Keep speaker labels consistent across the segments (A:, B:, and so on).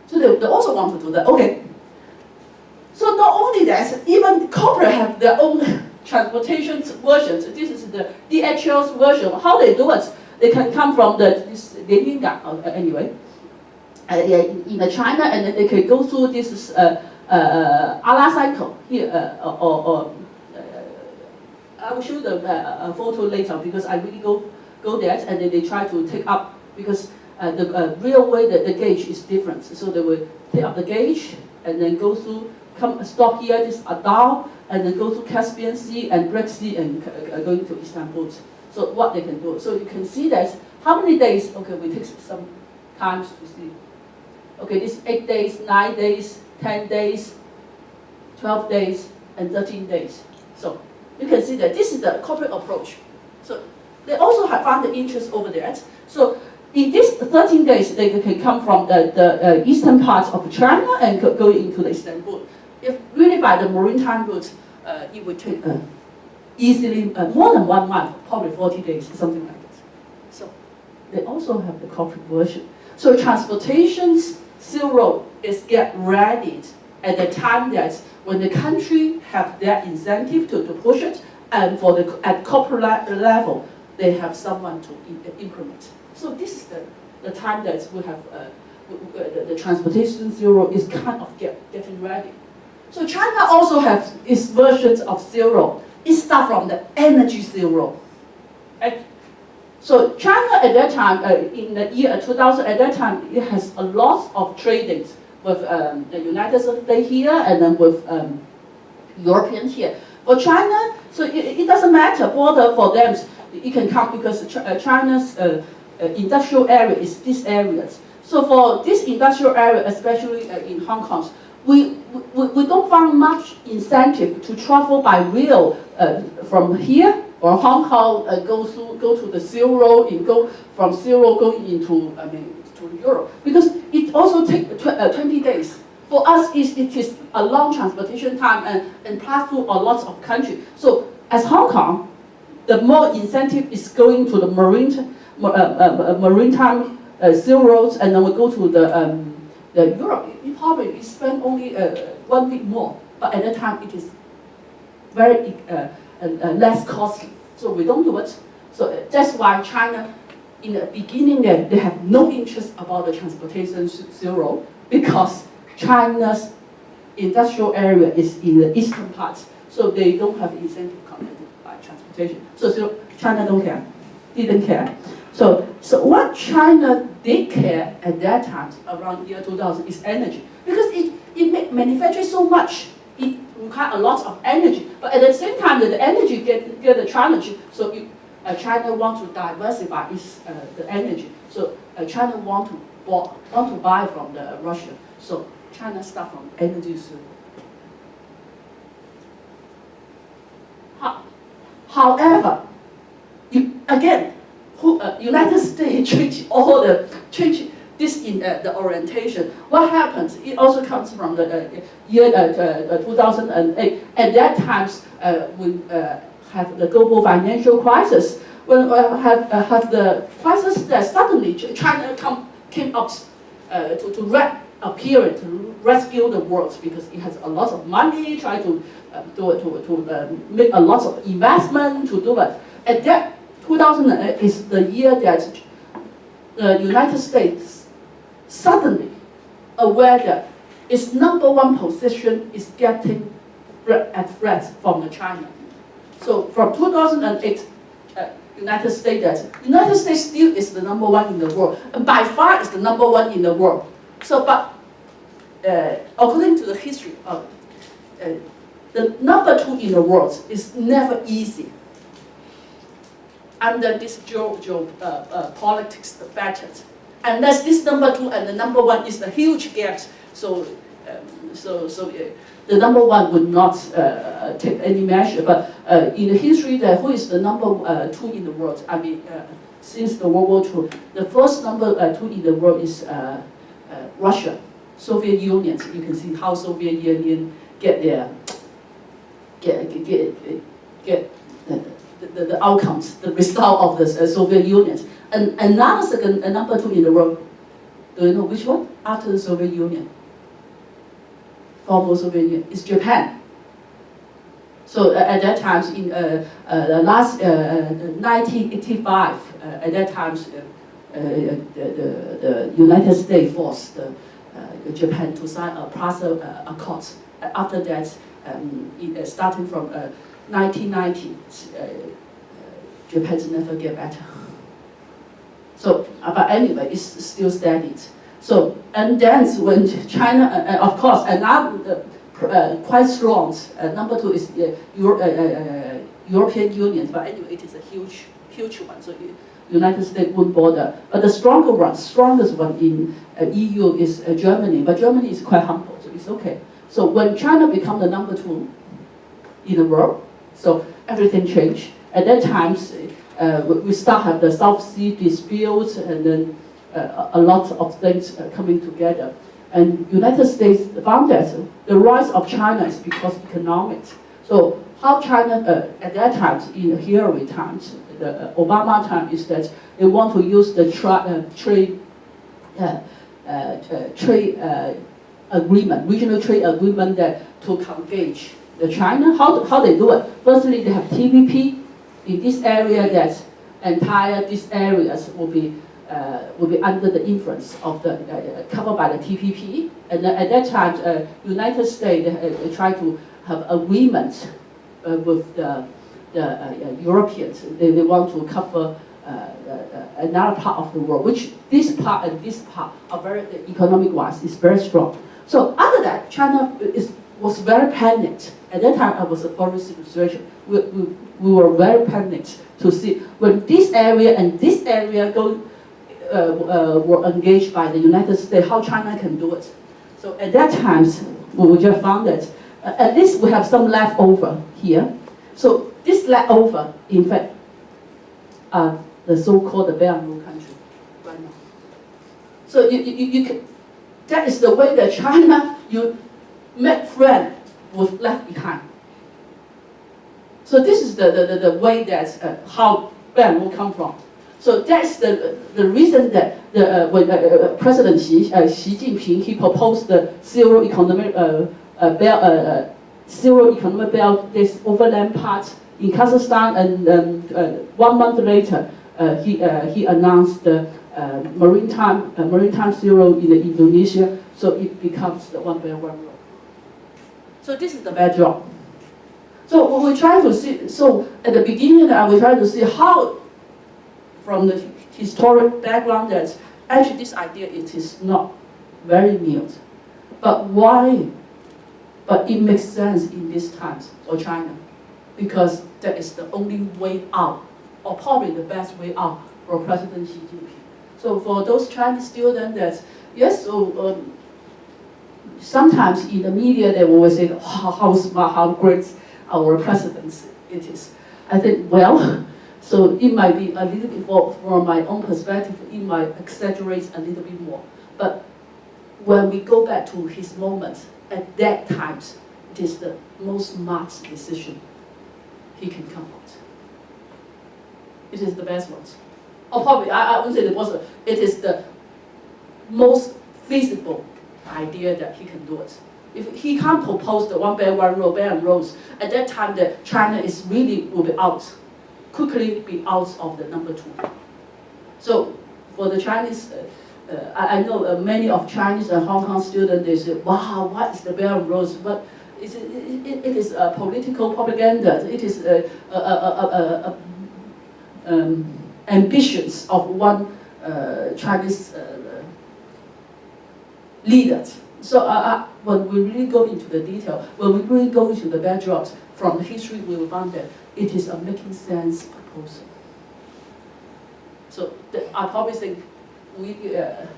A: So they also want to do that. Okay. So not only that, even corporate have their own transportation versions. This is the DHL's version. How they do it? They can come from this anyway, in China, and then they can go through this Ala cycle here, or I will show them a photo later because I really go there, and then they try to take up because the railway the gauge is different. So they will take up the gauge and then go through, stop here, this Adal, and then go to Caspian Sea and Black Sea and going to Istanbul. So what they can do. So you can see that how many days. Okay, we take some times to see. Okay, this 8 days, 9 days, 10 days, 12 days, and 13 days. So you can see that this is the corporate approach. So they also have found the interest over there. So in these 13 days, they can come from the eastern parts of China and go into the Istanbul. If really by the maritime route, it would take easily more than 1 month, probably 40 days, something like this. So they also have the corporate version. So transportation's Silk Road is get ready at the time that when the country have their incentive to push it, and for at corporate level, they have someone to implement. So this is the time that we have the transportation Silk Road is kind of getting ready. So China also has its versions of Silk Road. It starts from the energy Silk Road. So China at that time, in the year 2000, at that time, it has a lot of tradings with the United States here and then with Europeans here. For China, so it doesn't matter border for them. It can come because China's industrial area is these areas. So for this industrial area, especially in Hong Kong, we don't find much incentive to travel by rail from here or Hong Kong go to the Silk Road and go from Silk Road going into to Europe because it also takes 20 days. For us, it is a long transportation time and pass through a lot of countries. So as Hong Kong, the more incentive is going to the maritime Silk Roads, and then we go to the Europe. You probably spend only 1 week more, but at that time it is very less costly. So we don't do it. So that's why China, in the beginning, they have no interest about the transportation Silk Road because China's industrial area is in the eastern parts, so they don't have incentive connected by transportation. So China didn't care. So what China did care at that time, around year 2000, is energy. Because it manufactures so much, it requires a lot of energy. But at the same time, the energy get a challenge. So China wants to diversify its the energy. So China want to buy from the Russia. So China start from energy soon. However, United States change this in the orientation. What happens? It also comes from the year 2008. At that time, we have the global financial crisis. When have the crisis that suddenly China came up to appear to rescue the world because it has a lot of money, try to make a lot of investment to do it. At that 2008 is the year that the United States suddenly aware that its #1 position is getting threat from the China. So from 2008, United States still is the #1 in the world, and by far is the #1 in the world. So, but according to the history of the #2 in the world is never easy. Under this politics, the factors, unless this #2 and the #1 is a huge gap, so the #1 would not take any measure. But in the history, who is the #2 in the world? I mean, since the World War II, the first #2 in the world is Russia, Soviet Union. You can see how Soviet Union get the outcomes, the result of the Soviet Union. And another #2 in the world, do you know which one? after the Soviet Union, former Soviet Union, is Japan. So at that time, in the last 1985, at that time, the United States forced Japan to sign a Plaza Accord. After that, starting from 1990, Japan's never get better. So, but anyway, it's still steadied. So, and then when China, of course, and now quite strong. Number two is European Union, but anyway, it is a huge one. So United States won't bother. But the strongest one in EU is Germany. But Germany is quite humble, so it's okay. So when China became the number two in the world, so everything changed. At that time, we start have the South Sea disputes, and then a lot of things coming together. And United States found that the rise of China is because economics. So how China at that time, in Hillary times, the Obama time, is that they want to use the trade agreement, regional trade agreement, that to engage the China. How they do it? Firstly, they have TPP in this area. That entire these areas will be under the influence of the covered by the TPP. And at that time, United States tried to have agreement with the Europeans. They want to cover another part of the world, which this part and this part are very economic-wise is very strong. So after that, China was very panicked. At that time, it was a policy situation. We were very panicked to see when this area and this area were engaged by the United States, how China can do it. So at that time, we just found that at least we have some leftover here. So this leftover, in fact, are the so-called the Belt and Road country right now. So you can, that is the way that China, you make friend with left behind. So this is the way that how Belt and Road come from. So that's the reason that when President Xi Jinping, he proposed the zero economic belt, this overland part in Kazakhstan, and 1 month later he announced the maritime zero in Indonesia. So it becomes the One Belt One Road. So this is the backdrop. So we try to see. So at the beginning, we try to see how, from the historic background, that actually this idea, it is not very new. But why? But it makes sense in these times for China, because that is the only way out, or probably the best way out for President Xi Jinping. So for those Chinese students, that yes, so sometimes in the media they always say, oh, how smart, how great our president it is. I think, well, so it might be a little bit from my own perspective, it might exaggerate a little bit more. But when we go back to his moments, at that time, it is the most smart decision he can come out. It is the best one. Or probably, I wouldn't say the most, it is the most feasible idea that he can do it. If he can't propose the One Belt One Road, Belt and Roads, at that time that China is really will be out, quickly be out of the number two. So for the Chinese, I know many of Chinese and Hong Kong students, they say, wow, what is the Belt and Roads? But it is a political propaganda. It is ambitions of one Chinese leader. So when we really go into the detail, when we really go into the backdrops from the history, we will find that it is a making sense proposal. So I probably think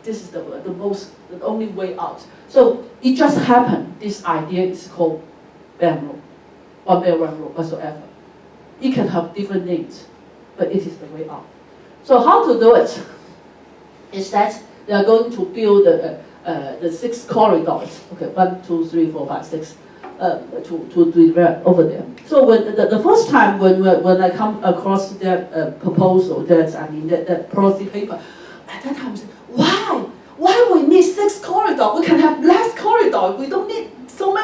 A: this is the only way out. So it just happened. This idea is called Belt and Road, One Belt One Road whatsoever. It can have different names, but it is the way out. So how to do it? Is that they are going to build the 6 corridors. Okay, 1, 2, 3, 4, 5, 6. To develop over there. So when the first time when I come across that proposal, that policy paper, at that time I said, why Why we need 6 corridors? We can have less corridors. We don't need so many.